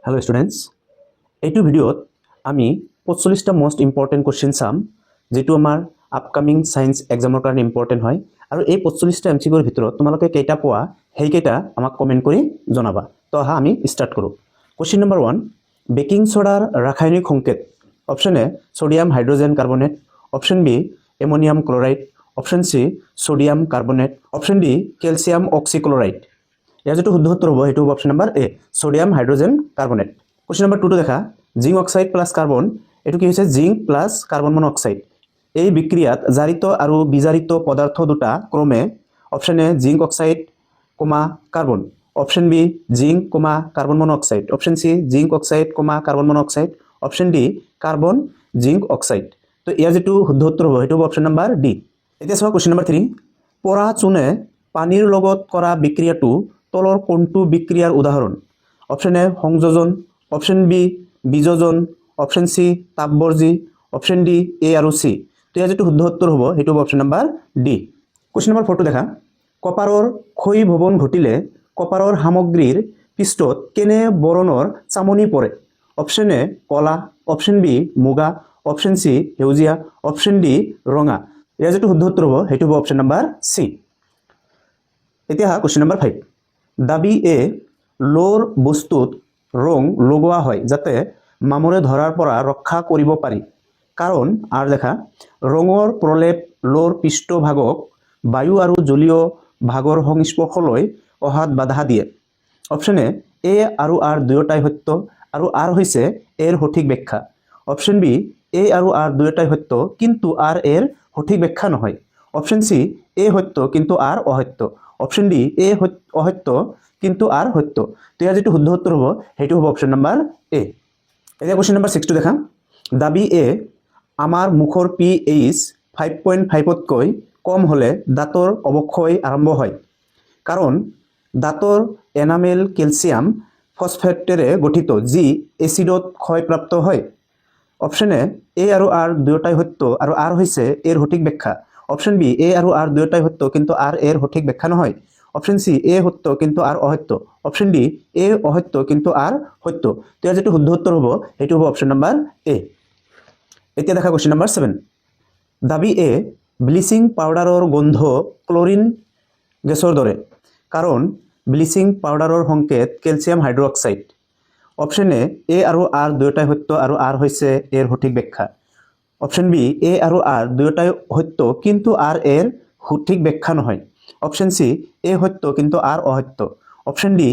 Hello students, এইটো ভিডিওত আমি 45টা most important question চাম যেটো আমাৰ আপকামিং সায়েন্স এক্সামৰ কাৰণে ইম্পৰ্টেণ্ট হয় আৰু এই 45টা এমচিকিউৰ ভিতৰত তোমালোকে কেইটা পোৱা সেইকেইটা আমাক কমেণ্ট কৰি জনাবা। তো আহা আমি ষ্টাৰ্ট কৰোঁ। কুৱেশ্যন নম্বৰ 1, বেকিং সোডাৰ ৰাসায়নিক সংকেত। Option A sodium hydrogen carbonate, option B ammonium chloride, option C sodium carbonate, option D calcium oxychloride. ইয়াৰ যেটো শুদ্ধ উত্তৰ হ'ব সেইটো হ'ব option number A sodium hydrogen carbonate. Question number 2 দেখা, জিংক অক্সাইড প্লাছ কাৰ্বন, এটো কি হৈছে জিংক প্লাছ কাৰ্বন মনোক্সাইড। এই বিক্ৰিয়াত জাৰিত আৰু বিজাৰিত পদাৰ্থ দুটা ক্ৰমে option A zinc oxide comma carbon, option B zinc comma carbon monoxide, option C zinc oxide comma carbon monoxide, option D carbon zinc oxide. তো ইয়াৰ যেটো শুদ্ধ উত্তৰ হ'ব সেইটো হ'ব অপশ্যন নম্বৰ ডি। এতিয়া চাওক কুৱেশ্যন নম্বৰ 3, পৰা চূণে পানীৰ লগত কৰা বিক্ৰিয়াটো তলৰ কোনটো বিক্ৰিয়াৰ উদাহৰণ? অপশ্যন এ সংযোজন, অপশ্যন বি বিযোজন, অপশ্যন সি তাপবৰ্জি, অপশ্যন ডি এ আৰু সি। তো ইয়াৰ যেটো শুদ্ধ উত্তৰ হ'ব সেইটো হ'ব option number D. Question number 4 দেখা, কপাৰৰ ক্ষয় ভৱন ঘটিলে কপাৰৰ সামগ্ৰীৰ পৃষ্ঠত কেনে বৰণৰ চামনি পৰে? অপশ্যন এ কলা, অপশ্যন বি মুগা, অপশ্যন সি সেউজীয়া, অপশ্যন ডি ৰঙা। ইয়াৰ যেটো শুদ্ধ উত্তৰ হ'ব সেইটো হ'ব অপশ্যন নম্বৰ সি। এতিয়া কুৱেশ্যন নম্বৰ 5, দাবী এ লোৰ বস্তুত ৰং লগোৱা হয় যাতে মামৰে ধৰাৰ পৰা ৰক্ষা কৰিব পাৰি। কাৰণ আৰু দেখা, ৰঙৰ প্ৰলেপ লোৰ পৃষ্ঠভাগক বায়ু আৰু জলীয় ভাগৰ সংস্পৰ্শলৈ অহাত বাধা দিয়ে। অপশ্যন এ আৰু আৰ দুয়োটাই সত্য আৰু আৰ হৈছে এৰ সঠিক ব্যাখ্যা। অপশ্যন বি এ আৰু আৰ দুয়োটাই সত্য কিন্তু আৰ এৰ সঠিক ব্যাখ্যা নহয়। অপশ্যন সি এ সত্য কিন্তু আৰ অসত্য, অপশ্যন ডি এ অসত্য কিন্তু আৰ সত্য। তো ইয়াৰ যেটো শুদ্ধ উত্তৰ হ'ব সেইটো হ'ব অপশ্যন নম্বৰ এ। এতিয়া কুৱেশ্যন নম্বৰ 6 দেখা, দাবী এ আমাৰ মুখৰ pH 5.5তকৈ কম হ'লে দাঁতৰ অৱক্ষয় আৰম্ভ হয়। কাৰণ দাঁতৰ এনামেল কেলছিয়াম ফসফেটেৰে গঠিত যি এচিডত ক্ষয়প্ৰাপ্ত হয়। অপশ্যন এ আৰু আৰ দুয়োটাই সত্য আৰু আৰ হৈছে এৰ সঠিক ব্যাখ্যা। অপশ্যন বি এ আৰু আৰ দুয়োটাই সত্য কিন্তু আৰ এৰ সঠিক ব্যাখ্যা নহয়। অপশ্যন সি এ সত্য কিন্তু আৰ অসত্য, অপশ্যন ডি এ অসত্য কিন্তু আৰ সত্য। তো ইয়াৰ যেটো শুদ্ধ উত্তৰ হ'ব সেইটো হ'ব অপশ্যন নম্বৰ এ। এতিয়া দেখা কুৱেশ্যন নম্বৰ 7, দাবী এ ব্লিচিং পাউডাৰৰ গোন্ধ ক্লৰিন গেছৰ দৰে। কাৰণ ব্লিচিং পাউডাৰৰ সংকেত কেলছিয়াম হাইড্ৰক্সাইড। অপশ্যন এ আৰু আৰ দুয়োটাই সত্য আৰু আৰ হৈছে এৰ সঠিক ব্যাখ্যা। অপশ্যন বি এ আৰু আৰ দুয়োটাই সত্য কিন্তু আৰ এৰ সঠিক ব্যাখ্যা নহয়। অপশ্যন সি এ সত্য কিন্তু আৰ অসত্য, অপশ্যন ডি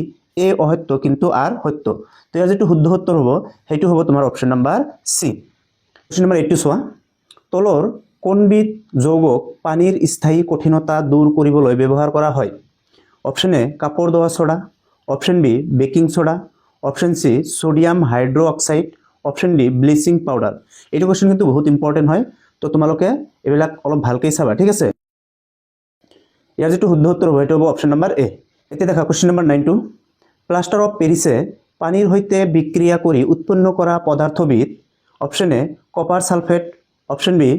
এ অসত্য কিন্তু আৰ সত্য। তো ইয়াৰ যেটো শুদ্ধ উত্তৰ হ'ব সেইটো হ'ব তোমাৰ অপশ্যন নম্বৰ সি। কুৱেশ্যন নম্বৰ 8 চোৱা, তলৰ কোনবিধ যৌগক পানীৰ স্থায়ী কঠিনতা দূৰ কৰিবলৈ ব্যৱহাৰ কৰা হয়? অপশ্যন এ কাপোৰ ধোৱা soda, option B baking soda, option C sodium hydroxide, option D bleaching powder. এইটো কুৱেশ্যন কিন্তু বহুত ইম্পৰ্টেণ্ট হয়, তো তোমালোকে এইবিলাক অলপ ভালকৈ চাবা, ঠিক আছে। ইয়াৰ যেটো শুদ্ধ উত্তৰ হ'ব সেইটো হ'ব অপশ্যন নম্বৰ এ। এতিয়া দেখা question number 9, plaster of Paris পানীৰ সৈতে বিক্ৰিয়া কৰি উৎপন্ন কৰা পদাৰ্থবিধ। Option A copper sulphate, option B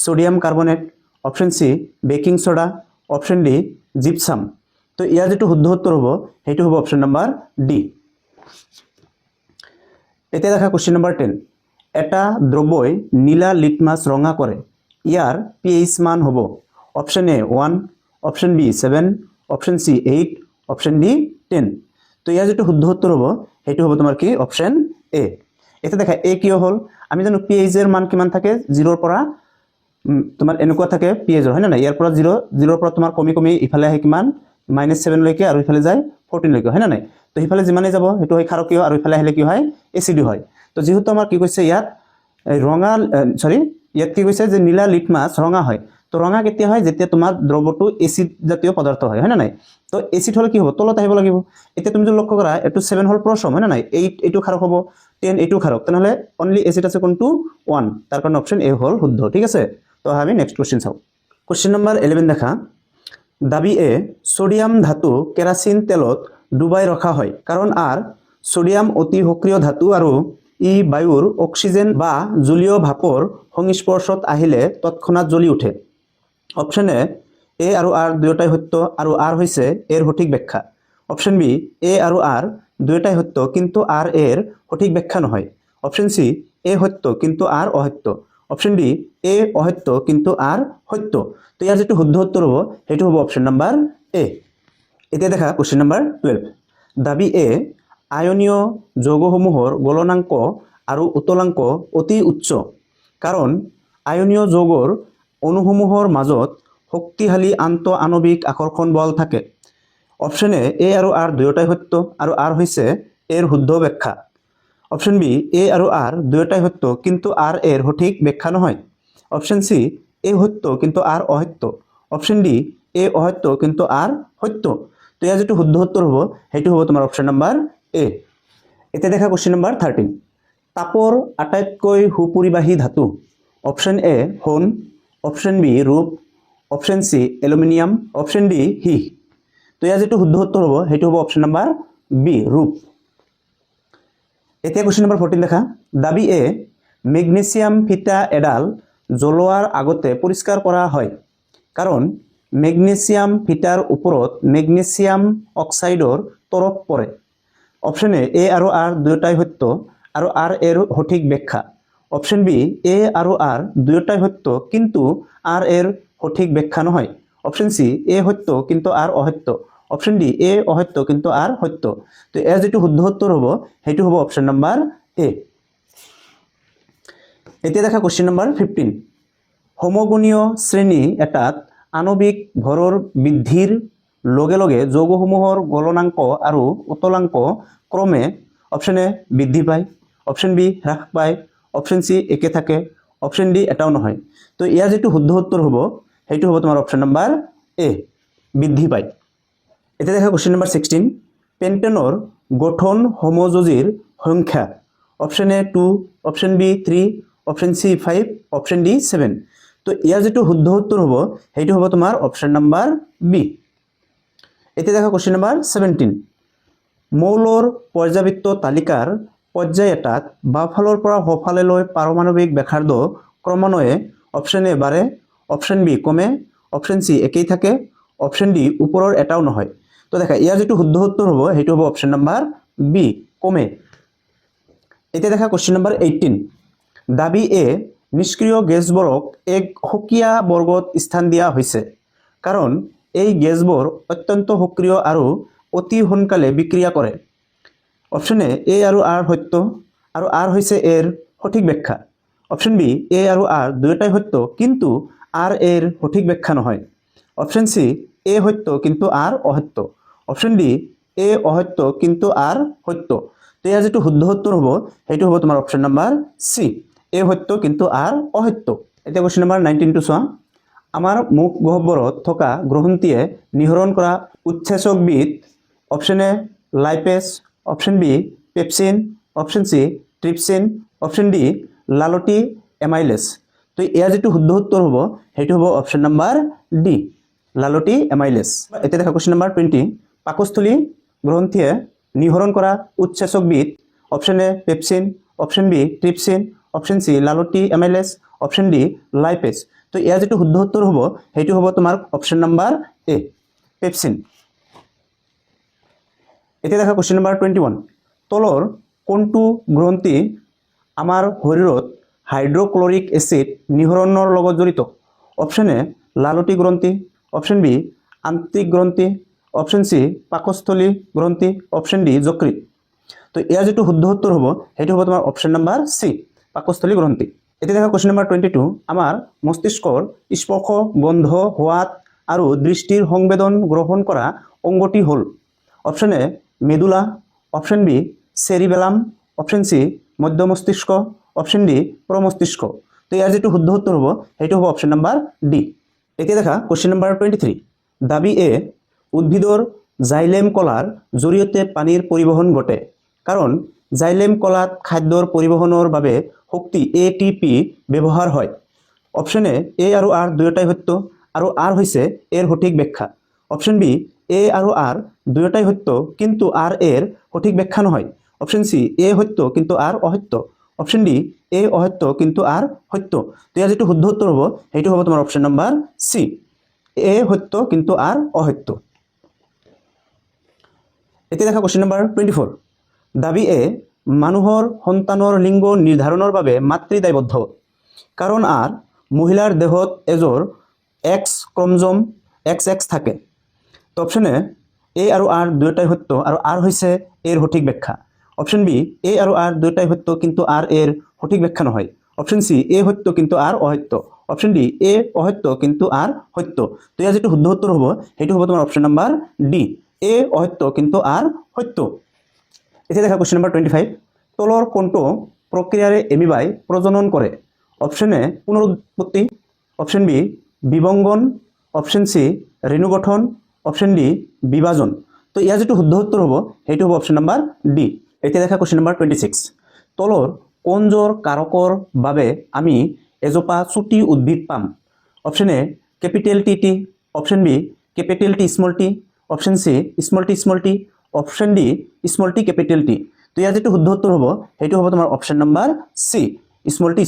sodium carbonate, option C baking soda, option D gypsum. তো ইয়াৰ যেটো শুদ্ধ উত্তৰ হ'ব সেইটো হ'ব অপশ্যন নম্বৰ ডি। এতিয়া দেখা কুৱেশ্যন নম্বৰ 10, এটা দ্ৰব্যই নীলা লিটমাছ ৰঙা কৰে, ইয়াৰ pH মান হ'ব? Option A 1, option B 7, option C 8, option D 10। তো ইয়াৰ যেটো শুদ্ধ উত্তৰ হ'ব সেইটো হ'ব তোমাৰ কি অপশ্যন এ। এতিয়া দেখা এ কিয় হ'ল, আমি জানো pH এৰ মান কিমান থাকে 0ৰ পৰা তোমাৰ এনেকুৱা থাকে pH হয় না নাই, ইয়াৰ পৰা 0ৰ পৰা তোমাৰ কমি কমি ইফালে আহে কিমান -7 লৈকে আৰু ইফালে যায় 14 লৈকে হয় না নাই। তো ইফালে যিমানে যাব সেইটো হয় ক্ষাৰকীয় আৰু ইফালে আহিলে কি হয় এচিডি হয়। তো যেহেতু আমাৰ কি কৈছে ইয়াত ৰঙা ইয়াত কি কৈছে যে নীলা লিটমাছ ৰঙা হয়। তো ৰঙা কেতিয়া হয় যেতিয়া তোমাৰ দ্ৰব্যটো এচিড জাতীয় পদাৰ্থ হয় না নাই। তো এচিড হলে কি হ'ব তলত আহিব লাগিব। এতিয়া তুমি যদি লক্ষ্য কৰা এইটো 7 হল প্ৰথম হয় না নাই, 8 এইটো ক্ষাৰক হ'ব, 10 এইটো ক্ষাৰক, তেনেহলে অনলি এচিড আছে কোনটো 1, তাৰ কাৰণে অপশ্যন এ হল শুদ্ধ, ঠিক আছে। তো আমি নেক্সট কোশ্চেন চাও। কোশ্চেন নম্বৰ 11 দেখা, দাবী এ সোডিয়াম ধাতু কেৰাচিন তেলত ডুবাই ৰখা হয় কাৰণ আৰ সোডিয়াম অতি সক্ৰিয় ধাতু আৰু ই বায়ুৰ অক্সিজেন বা জলীয় ভাপৰ সংস্পৰ্শত আহিলে তৎক্ষণাৎ জ্বলি উঠে। অপশ্যন এ আৰু আৰ দুয়োটাই সত্য আৰু আৰ হৈছে এৰ সঠিক ব্যাখ্যা। অপশ্যন বি এ আৰু আৰ দুয়োটাই সত্য কিন্তু আর এর সঠিক ব্যাখ্যা নহয়। অপশন সি এ সত্য কিন্তু আর অসত্য। অপশন ডি এ অসত্য কিন্তু আর সত্য। তো ইয়াৰ যেটো শুদ্ধ উত্তৰ হ'ব সেইটো হ'ব অপশন নাম্বাৰ এ। এতিয়া দেখা কোশ্চেন নাম্বাৰ 12। দাবী এ আয়নীয় যৌগসমূহৰ গলনাংক আৰু উতলাংক অতি উচ্চ কাৰণ আয়নীয় যৌগৰ অণুসমূহৰ মাজত শক্তিশালী আন্তঃআণৱিক আকৰ্ষণ বল থাকে। অপশন এ আৰু আৰ দুয়োটাই সত্য আৰু আৰ হৈছে এৰ শুদ্ধ ব্যাখ্যা। অপশন বি এ আৰু আৰ দুয়োটাই সত্য কিন্তু আৰ এৰ সঠিক ব্যাখ্যা নহয়। অপশন সি এ সত্য কিন্তু আৰ অসত্য। অপশন ডি এ অসত্য কিন্তু আৰ সত্য। তো ইয়াৰ যেটো শুদ্ধ উত্তৰ হ'ব সেইটো হ'ব তোমাৰ অপশন নাম্বাৰ এ। এতিয়া দেখা কোশ্চেন নাম্বাৰ 13। তাপৰ আটাইতকৈ সুপৰিবাহী ধাতু। অপশন এ সোণ, অপশন বি ৰূপ, অপশন সি এলুমিনিয়াম, অপশন ডি সীহ। তো ইয়াৰ যেটো শুদ্ধ উত্তৰ হ'ব সেইটো হ'ব অপশন নাম্বাৰ বি ৰূপ। এতিয়া কোশ্চেন নাম্বাৰ 14 দেখা। দাবী এ মেগনেছিয়াম ফিটা এডাল জ্বলোৱাৰ আগতে পৰিষ্কাৰ কৰা হয় কাৰণ মেগনেছিয়াম ফিটাৰ ওপৰত মেগনেছিয়াম অক্সাইডৰ তৰপ পৰে। অপশন এ আৰু আৰ দুয়োটাই সত্য আৰু আৰ এৰ সঠিক ব্যাখ্যা। অপশন বি এ আৰু আৰ দুয়োটাই সত্য কিন্তু আৰ এৰ সঠিক ব্যাখ্যা নহয়। অপশন সি এ সত্য কিন্তু আৰ অসত্য। অপশন ডি এ অসত্য কিন্তু আৰ সত্য। তো এৰ যেটো শুদ্ধ উত্তৰ হ'ব সেইটো হ'ব অপশন নাম্বাৰ এ। এতিয়া দেখা কোশ্চেন নাম্বাৰ 15। সমগণীয় শ্ৰেণী এটাত আণৱিক ভৰৰ বৃদ্ধিৰ লগে লগে যৌগসমূহৰ গলনাংক আৰু উতলাংক ক্ৰমে অপশন এ বৃদ্ধি পায়, অপশন বি হ্ৰাস পায়, অপশন সি একে থাকে, অপশন ডি এটাও নহয়। তো ইয়াৰ যেটো শুদ্ধ উত্তৰ হ'ব সেইটো হ'ব তোমাৰ অপশন নাম্বাৰ এ বৃদ্ধি পায়। এতিয়া দেখা কোশ্চেন নাম্বাৰ 16। পেণ্টেনৰ গঠন সমযোজীৰ সংখ্যা। Option A 2, option B 3, option C 5, option D 7। তো ইয়াৰ যেটো শুদ্ধ উত্তৰ হ'ব সেইটো হ'ব তোমাৰ অপশন নাম্বাৰ বি। এতিয়া দেখা কোশ্চেন নাম্বাৰ 17। মৌলৰ পৰ্যাবৃত্ত তালিকাৰ পৰ্যায় এটাত বাওঁফালৰ পৰা সোঁফাললৈ পাৰমাণৱিক ব্যাসাৰ্ধ ক্ৰমান্বয়ে অপশন এ বাঢ়ে, অপশন বি কমে, অপশন সি একেই থাকে, অপশন ডি ওপৰৰ এটাও নহয়। তো দেখা ইয়াৰ যেটো শুদ্ধ উত্তৰ হ'ব সেইটো হ'ব অপশন নাম্বাৰ বি কমে। এতিয়া দেখা কোশ্চেন নাম্বাৰ 18। দাবী এ নিষ্ক্ৰিয় গেছবোৰক এক সক্ৰিয় বৰ্গত স্থান দিয়া হৈছে কাৰণ এই গেছবোৰ অত্যন্ত সক্ৰিয় আৰু অতি সোনকালে বিক্ৰিয়া কৰে। অপশন এ আৰু আৰ সত্য আৰু আৰ হৈছে এৰ সঠিক ব্যাখ্যা। অপশন বি এ আৰু আৰ দুয়োটাই সত্য কিন্তু আৰ এৰ সঠিক ব্যাখ্যা নহয়। অপশন সি এ সত্য কিন্তু আৰ অসত্য। অপশন ডি এ অসত্য কিন্তু আৰ সত্য। তো ইয়াৰ যেটো শুদ্ধ উত্তৰ হ'ব সেইটো হ'ব তোমাৰ অপশন নাম্বাৰ সি এ সত্য কিন্তু আৰ অসত্য। এতিয়া কোশ্চেন নাম্বাৰ 19 টো চোৱা। আমাৰ মুখ গহ্বৰত থকা গ্ৰন্থিয়ে নিঃসৰণ কৰা উৎসেচকবিধ। Option A lipase, option B pepsin, option C trypsin, option D লালটি এমাইলেজ। তো ইয়াৰ যেটো শুদ্ধ উত্তৰ হ'ব সেইটো হ'ব অপশন নাম্বাৰ ডি লালটি এমাইলেজ। এতিয়া দেখা কোশ্চেন নাম্বাৰ 20। পাকস্থলী গ্ৰন্থিয়ে নিঃসৰণ কৰা উৎসেচকবিধ। Option A pepsin, option B trypsin, option C লালটি এমাইলেজ, অপশন ডি লাইপেজ। তো ইয়াৰ যেটো শুদ্ধ উত্তৰ হ'ব সেইটো হ'ব তোমাৰ অপশন নাম্বাৰ এ পেপচিন। এতিয়া দেখা কোশ্চেন নাম্বাৰ 21। তলৰ কোনটো গ্ৰন্থি আমাৰ শৰীৰত হাইড্ৰক্লৰিক এচিড নিঃসৰণৰ লগত জড়িত? অপশন এ লালটি গ্ৰন্থি, অপশন বি আন্ত্ৰিক গ্ৰন্থি, অপশন সি পাকস্থলী গ্ৰন্থি, অপশন ডি যকৃত। তো ইয়াৰ যেটো শুদ্ধ উত্তৰ হ'ব সেইটো হ'ব তোমাৰ অপশন নাম্বাৰ সি পাকস্থলী গ্ৰন্থি। এতিয়া দেখা কোশ্চেন নাম্বাৰ 22। আমাৰ মস্তিষ্কৰ স্পৰ্শ, গন্ধ, সোৱাদ আৰু দৃষ্টিৰ সংবেদন গ্ৰহণ কৰা অংগটি হ'ল? Option A medulla, option B cerebellum, option C মধ্য মস্তিষ্ক, অপশন ডি প্ৰমস্তিষ্ক। তো ইয়াৰ যেটো শুদ্ধ উত্তৰ হ'ব সেইটো হ'ব অপশন নাম্বাৰ ডি। এতিয়া দেখা কোশ্চেন নাম্বাৰ 23। দাবী এ উদ্ভিদৰ জাইলেম কলাৰ জৰিয়তে পানীৰ পৰিবহণ ঘটে কাৰণ জাইলেম কলাত খাদ্যৰ পৰিবহণৰ বাবে শক্তি এটিপি ব্যৱহাৰ হয়। অপশন এ আৰু আৰ দুয়োটাই সত্য আৰু আৰ হৈছে এৰ সঠিক ব্যাখ্যা। অপশন বি এ আৰু আৰ দুয়োটাই সত্য কিন্তু আৰ এৰ সঠিক ব্যাখ্যা নহয়। অপশন সি এ সত্য কিন্তু আৰ অসত্য। অপশন ডি এ অসত্য কিন্তু আৰ সত্য। তো ইয়াৰ যেটো শুদ্ধ উত্তৰ হ'ব সেইটো হ'ব তোমাৰ অপশন নাম্বাৰ সি এ সত্য কিন্তু আৰ অসত্য। এতিয়া দেখা কোশ্চেন নাম্বাৰ 24। দাবী এ মানুহৰ সন্তানৰ লিংগ নিৰ্ধাৰণৰ বাবে মাতৃ দায়বদ্ধ কাৰণ আৰ মহিলাৰ দেহত এজোৰ এক্স ক্ৰমজম XX থাকে। তো অপশ্যন এ আৰু আৰ দুয়োটাই সত্য আৰু আৰ হৈছে এৰ সঠিক ব্যাখ্যা। অপশ্যন বি এ আৰু আৰ দুয়োটাই সত্য কিন্তু আৰ এৰ সঠিক ব্যাখ্যা নহয়। অপশ্যন সি এ সত্য কিন্তু আৰ অসত্য। অপশ্যন ডি এ অসত্য কিন্তু আৰ সত্য। তো ইয়াৰ যিটো শুদ্ধ উত্তৰ হ'ব সেইটো হ'ব তোমাৰ অপশ্যন নাম্বাৰ ডি, এ অসত্য কিন্তু আৰ সত্য। এতিয়া দেখা কোৱেশ্চন নাম্বাৰ 25, তলৰ কোনটো প্ৰক্ৰিয়াৰে এমিবাই প্ৰজনন কৰে? অপশ্যন এ পুনৰুৎপত্তি, অপশ্যন বি বিভংগন, অপশ্যন সি ৰেণু গঠন, অপশ্যন ডি বিভাজন। তো ইয়াৰ যিটো শুদ্ধ উত্তৰ হ'ব সেইটো হ'ব অপশ্যন নাম্বাৰ ডি। এতিয়া দেখা কোৱেশ্চন নাম্বাৰ 26, তলৰ কোনজোৰ কাৰকৰ বাবে আমি এজোপা চুটি উদ্ভিদ পাম? Option A capital T, option B capital T small T, option C small T, option D small T capital T. তো ইয়াৰ যিটো শুদ্ধ উত্তৰ হ'ব সেইটো হ'ব তোমাৰ option number C small T.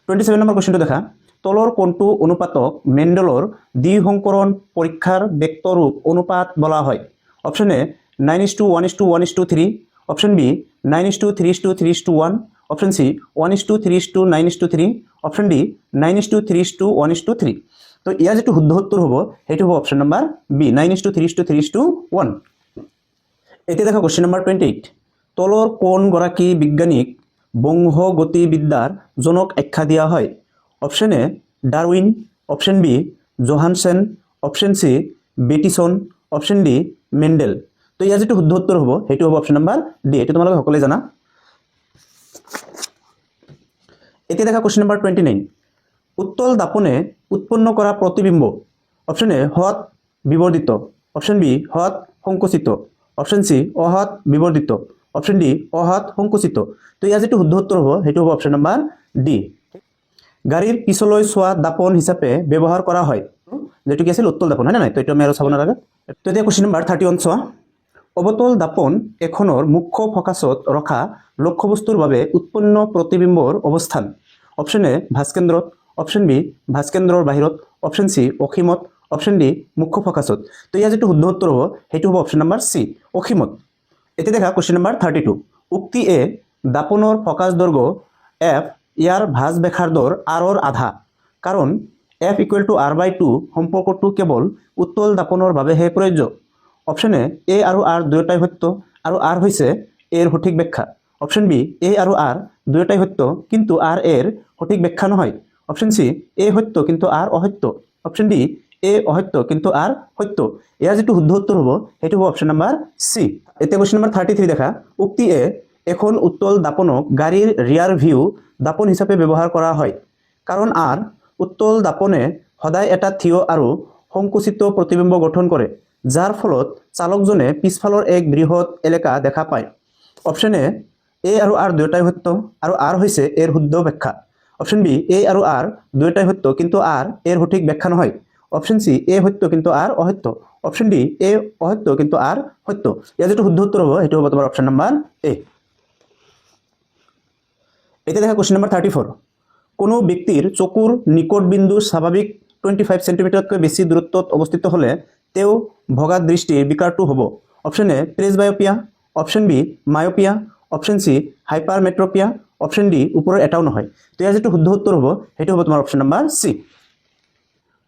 27 নম্বৰ কুৱেশ্যনটো দেখা, তলৰ কোনটো অনুপাতক মেণ্ডেলৰ দ্বিসংকৰণ পৰীক্ষাৰ বেক্টৰূপ অনুপাত বোলা হয়? Option A 9:1:1:3, option B 9:3:3:1, option C 1:3:9:3, option D 9:3:1:3। তো ইয়াৰ যিটো শুদ্ধ উত্তৰ হ'ব সেইটো হ'ব অপশ্যন নাম্বাৰ বি 9:3:3:1। এতিয়া দেখা কোৱেশ্চন নাম্বাৰ 28, তলৰ কোনগৰাকী বিজ্ঞানীক বংশগতিবিদ্যাৰ জনক আখ্যা দিয়া হয়? Option A Darwin, option B Johannsen, option C Bateson, option D Mendel. তো ইয়াৰ যিটো শুদ্ধ উত্তৰ হ'ব সেইটো হ'ব অপশ্যন নাম্বাৰ ডি, এইটো তোমালোকে সকলোৱে জানা। এতিয়া দেখা কোৱেশ্চন নাম্বাৰ 29, উত্তল দাপনে উৎপন্ন কৰা প্ৰতিবিম্ব? অপশ্যন এ হ্ৰদ বিবৰ্ধিত, অপশ্যন বি হ্ৰদ সংকুচিত, অপশ্যন সি অহ্ৰদ বিবৰ্ধিত, অপশ্যন ডি অহ্ৰদ সংকুচিত। তো ইয়াৰ যিটো শুদ্ধ উত্তৰ হ'ব সেইটো হ'ব অপশ্যন নাম্বাৰ ডি। গাড়ীৰ পিছলৈ চোৱা দাপন হিচাপে ব্যৱহাৰ কৰা হয়, যেটো কি আছিল উত্তল দাপন, হয় নাই? তো এইটো আমি আৰু চাব নালাগে। তো এতিয়া কোৱেশ্চন নাম্বাৰ 31 চোৱা, অৱতল দাপন এখনৰ মুখ্য ফকাছত ৰখা লক্ষ্যবস্তুৰ বাবে উৎপন্ন প্ৰতিবিম্বৰ অৱস্থান? অপশ্যন এ ভাস্কেন্দ্ৰত, অপশ্যন বি ভাস্কেন্দ্ৰৰ বাহিৰত, অপশ্যন সি অসীমত, অপশ্যন ডি মুখ্য ফকাছত। তো ইয়াৰ যিটো শুদ্ধ উত্তৰ হ'ব সেইটো হ'ব অপশ্যন নাম্বাৰ সি অসীমত। এতিয়া দেখা কোৱেশ্চন নাম্বাৰ 32, উক্তি এ দাপনৰ ফকাছ দৈৰ্ঘ্য এফ ইয়াৰ ভাঁজ ব্যাসাৰ্ধৰ আৰৰ আধা কাৰণ এফ = r/2 সম্পৰ্কটো কেৱল উত্তল দাপনৰ বাবেহে প্ৰযোজ্য। অপশ্যন এ আৰু আৰ দুয়োটাই সত্য আৰু আৰ হৈছে এৰ সঠিক ব্যাখ্যা। অপশ্যন বি এ আৰু আৰ দুয়োটাই সত্য কিন্তু আৰ এৰ সঠিক ব্যাখ্যা নহয়। অপশ্যন সি এ সত্য কিন্তু আৰ অসত্য। অপশ্যন ডি এ অসত্য কিন্তু আৰ সত্য। ইয়াৰ যিটো শুদ্ধ উত্তৰ হ'ব সেইটো হ'ব অপশ্যন নাম্বাৰ সি। এতিয়া কোৱেশ্চন নাম্বাৰ 33 দেখা, উক্তি এ এখন উত্তল দাপনক গাড়ীৰ ৰিয়াৰ ভিউ দাপন হিচাপে ব্যৱহাৰ কৰা হয় কাৰণ আৰ উত্তল দাপনে সদায় এটা থিয় আৰু সংকুচিত প্ৰতিবিম্ব গঠন কৰে যাৰ ফলত চালকজনে পিছফালৰ এক বৃহৎ এলেকা দেখা পায়। অপশ্যন এ আৰু আৰ দুয়োটাই সত্য আৰু আৰ হৈছে এৰ শুদ্ধ ব্যাখ্যা। অপশ্যন বি এ আৰু আৰ দুয়োটাই সত্য কিন্তু আৰ এৰ সঠিক ব্যাখ্যা নহয়। অপশ্যন সি এ সত্য কিন্তু আৰ অসত্য। অপশ্যন ডি এ অসত্য কিন্তু আৰ সত্য। ইয়াৰ যিটো শুদ্ধ উত্তৰ হ'ব সেইটো হ'ব তোমাৰ অপশ্যন নাম্বাৰ এ। এতিয়া দেখা কোৱেশ্চন নাম্বাৰ 34, কোনো ব্যক্তিৰ চকুৰ নিকট বিন্দু স্বাভাৱিক 25 সেন্টিমিটাৰতকৈ বেছি দূৰত্বত অৱস্থিত হ'লে তেওঁ ভগা দৃষ্টিৰ বিকাৰটো হ'ব। Option A presbyopia, option B myopia, option C hypermetropia, option D ওপৰৰ এটাও নহয়। তো ইয়াৰ যিটো শুদ্ধ উত্তৰ হ'ব সেইটো হ'ব তোমাৰ অপশ্যন নাম্বাৰ সি।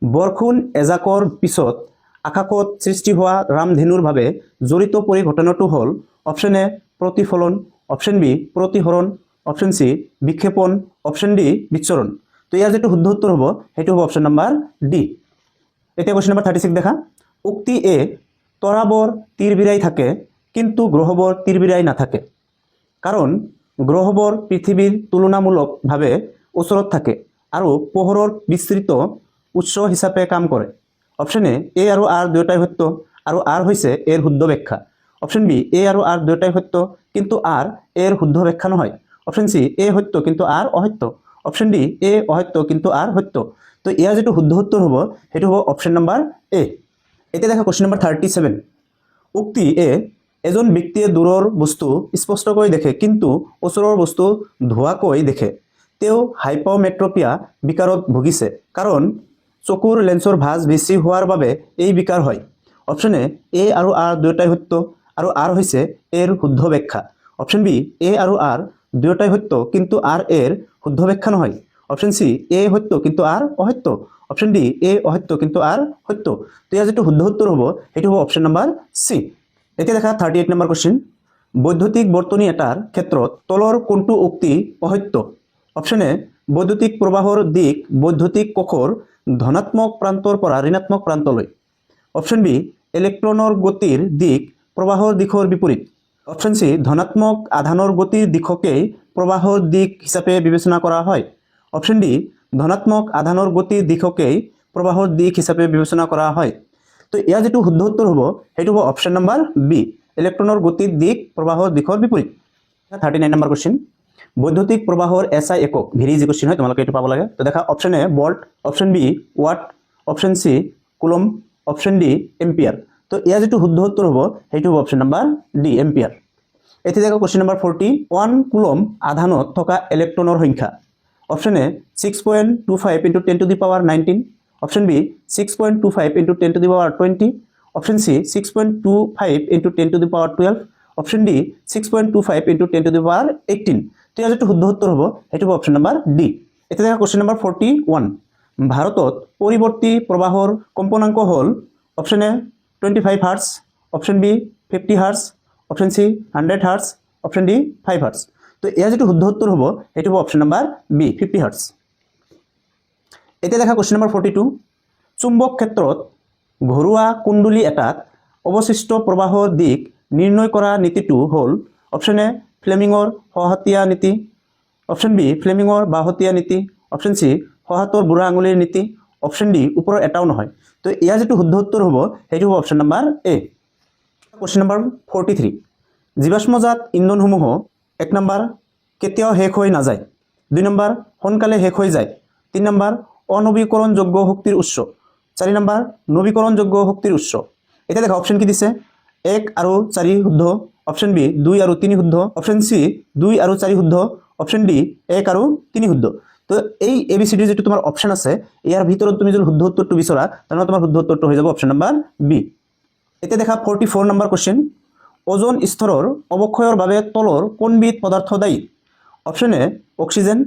বৰষুণ এজাকৰ পিছত আকাশত সৃষ্টি হোৱা ৰামধেনুৰ বাবে জড়িত পৰিঘটনাটো হ'ল অপশ্যন এ প্ৰতিফলন, অপশ্যন বি প্ৰতিহৰণ, অপশ্যন সি বিক্ষেপণ, অপশ্যন ডি বিচ্ছৰণ। তো ইয়াৰ যিটো শুদ্ধ উত্তৰ হ'ব সেইটো হ'ব অপশ্যন নাম্বাৰ ডি। এতিয়া কোৱেশ্চন নাম্বাৰ 36 দেখা, উক্তি এ তৰাবৰ তিৰবিৰাই থাকে কিন্তু গ্ৰহবৰ তিৰবিৰাই নাথাকে কাৰণ গ্ৰহবৰ পৃথিৱীৰ তুলনামূলকভাৱে ওচৰত থাকে আৰু পোহৰৰ বিস্তৃত উৎস হিচাপে কাম কৰে। অপশ্যন এ আৰু আৰ দুয়োটাই সত্য আৰু আৰ হৈছে এৰ শুদ্ধ ব্যাখ্যা। অপশ্যন বি এ আৰু আৰ দুয়োটাই সত্য কিন্তু আৰ এৰ শুদ্ধ ব্যাখ্যা নহয়। অপশ্যন সি এ সত্য কিন্তু আৰ অসত্য। অপশ্যন ডি এ অসত্য কিন্তু আৰ সত্য। তো ইয়াৰ যিটো শুদ্ধ উত্তৰ হ'ব সেইটো হ'ব অপশ্যন নাম্বাৰ এ। এতিয়া দেখা কোৱেশ্চন নাম্বাৰ 37, উক্তি এ এজন ব্যক্তিয়ে দূৰৰ বস্তু স্পষ্টকৈ দেখে কিন্তু ওচৰৰ বস্তু ধোৱাকৈ দেখে। তেওঁ হাইপাৰমেট্ৰপিয়া বিকাৰত ভুগিছে কাৰণ চকুৰ লেন্সৰ ভাঁজ বেছি হোৱাৰ বাবে এই বিকাৰ হয়। অপশ্যন এ আৰু আৰ দুয়োটাই সত্য আৰু আৰ হৈছে এৰ শুদ্ধ ব্যাখ্যা। অপশন বি এ আৰু আৰ দুয়োটাই সত্য কিন্তু আৰ এৰ শুদ্ধ ব্যাখ্যা নহয়। অপশন সি এ সত্য কিন্তু আৰ অসত্য। অপশন ডি এ অসত্য কিন্তু আৰ সত্য। তো ইয়াৰ যিটো শুদ্ধ উত্তৰ হ'ব সেইটো হ'ব অপশন নম্বৰ সি। এতিয়া দেখা 38 নম্বৰ কোশ্চিন। বৈদ্যুতিক বৰ্তনী এটাৰ ক্ষেত্ৰত তলৰ কোনটো উক্তি অসত্য? অপশন এ বৈদ্যুতিক প্ৰবাহৰ দিক বৈদ্যুতিক কোষৰ ধনাত্মক প্ৰান্তৰ পৰা ঋণাত্মক প্ৰান্তলৈ। অপশন বি ইলেক্ট্ৰনৰ গতিৰ দিক প্ৰবাহৰ দিশৰ বিপৰীত। অপশন সি ধনাত্মক আধানৰ গতিৰ দিশকেই প্ৰবাহৰ দিক হিচাপে বিবেচনা কৰা হয়। অপশন ডি ধনাত্মক আধানৰ গতিৰ দিশকেই প্ৰবাহৰ দিক হিচাপে বিবেচনা কৰা হয়। তো ইয়াৰ যিটো শুদ্ধ উত্তৰ হ'ব সেইটো হ'ব অপশন নম্বৰ বি ইলেক্ট্ৰনৰ গতিৰ দিক প্ৰবাহৰ দিশৰ বিপৰীত। 39 নম্বৰ কোশ্চিন। বৈদ্যুতিক প্ৰবাহৰ এছআই একক ভেৰি ইজি কোশ্চিন হয়, তোমালোকে এইটো পাব লাগে। তো দেখা option A volt, option B watt, option C coulomb, option D ampere. তো ইয়াৰ যিটো শুদ্ধ উত্তৰ হ'ব সেইটো হ'ব অপশন নম্বৰ ডি এম্পিয়াৰ। এতিয়া দেখা কোশ্চিন নম্বৰ 40। 1 কুলম আধানত থকা ইলেক্ট্ৰনৰ সংখ্যা। Option A 6.25 × 10 to the power 19। Option B 6.25 × 10 to the power 20। Option C 6.25 × 10 to the power 12। Option D 6.25 × 10 to the power 18। তো ইয়াৰ যিটো শুদ্ধ উত্তৰ হ'ব সেইটো হ'ব অপশন নম্বৰ ডি। এতিয়া দেখা কোশ্চিন নম্বৰ 41। ভাৰতত পৰিৱৰ্তী প্ৰবাহৰ কম্পনাংক হ'ল option A 25 hertz, option B 50 hertz, option C 100 hertz, option D 5 hertz. তো ইয়াৰ যিটো শুদ্ধ উত্তৰ হ'ব সেইটো হ'ব অপশন নম্বৰ বি 50 হাৰ্টজ। এতিয়া দেখা কোশ্চিন নম্বৰ 42। চুম্বক ক্ষেত্ৰত ঘৰুৱা কুণ্ডলী এটাত অৱশিষ্ট প্ৰবাহৰ দিক নিৰ্ণয় কৰা নীতিটো হ'ল অপশন এ ফ্লেমিঙৰ সহতীয়া নীতি, অপশন বি ফ্লেমিঙৰ বাঁহতীয়া নীতি, অপশন সি সহাতৰ বুঢ়া আঙুলিৰ নীতি, অপশন ডি ওপৰৰ এটাও নহয়। তো ইয়াৰ যিটো শুদ্ধ উত্তৰ হ'ব সেইটো হ'ব option number A. Question number 43। জীৱাশ্মজাত ইন্ধনসমূহ 1 নম্বৰ কেতিয়াও শেষ হৈ নাযায়, 2 নম্বৰ সোনকালে শেষ হৈ যায়, 3 নম্বৰ অনবীকৰণযোগ্য শক্তিৰ উৎস, 4 নম্বৰ নবীকৰণযোগ্য শক্তিৰ উৎস। এতিয়া দেখা অপশন কি দিছে 1 আৰু 4 শুদ্ধ, অপশন বি 2 আৰু 3 শুদ্ধ, অপশন সি 2 আৰু 4 শুদ্ধ, অপশন ডি 1 আৰু 3 শুদ্ধ। তো এই ABCD যিটো তোমাৰ অপশন আছে ইয়াৰ ভিতৰত তুমি যদি শুদ্ধ উত্তৰটো বিচৰা তেনেহ'লে তোমাৰ শুদ্ধ উত্তৰটো হৈ যাব অপশন নম্বৰ বি। এতিয়া দেখা 44 নম্বৰ কোশ্চিন। ওজন স্তৰৰ অৱক্ষয়ৰ বাবে তলৰ কোনবিধ পদাৰ্থ দায়ী? Option A oxygen,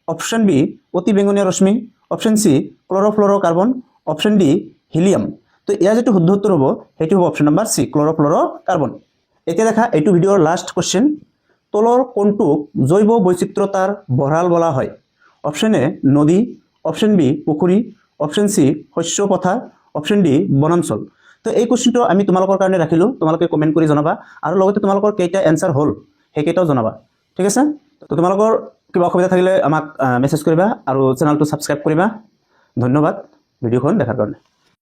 option B অতি বেঙুনীয়া ৰশ্মি, option C chlorofluorocarbon, option D helium. তো ইয়াৰ যিটো শুদ্ধ উত্তৰ হ'ব সেইটো হ'ব অপশন নম্বৰ সি ক্লৰ'ফ্ল'ৰ'কাৰ্বন। এতিয়া দেখা এইটো ভিডিঅ'ৰ লাষ্ট কোশ্চিন। তলৰ কোনটোক জৈৱ বৈচিত্ৰতাৰ ভঁৰাল বোলা হয়? অপশন এ নদী, অপশন বি পুখুৰী, অপশন সি শস্য পথাৰ, অপশন ডি বনাঞ্চল। তো এই কোশ্চিনটো আমি তোমালোকৰ কাৰণে ৰাখিলোঁ, তোমালোকে কমেণ্ট কৰি জনাবা আৰু লগতে তোমালোকৰ কেইটা এনচাৰ হ'ল সেইকেইটাও জনাবা, ঠিক আছে? তো তোমালোকৰ কিবা অসুবিধা থাকিলে আমাক মেছেজ কৰিবা আৰু চেনেলটো ছাবস্ক্ৰাইব কৰিবা। ধন্যবাদ ভিডিঅ'খন দেখাৰ কাৰণে।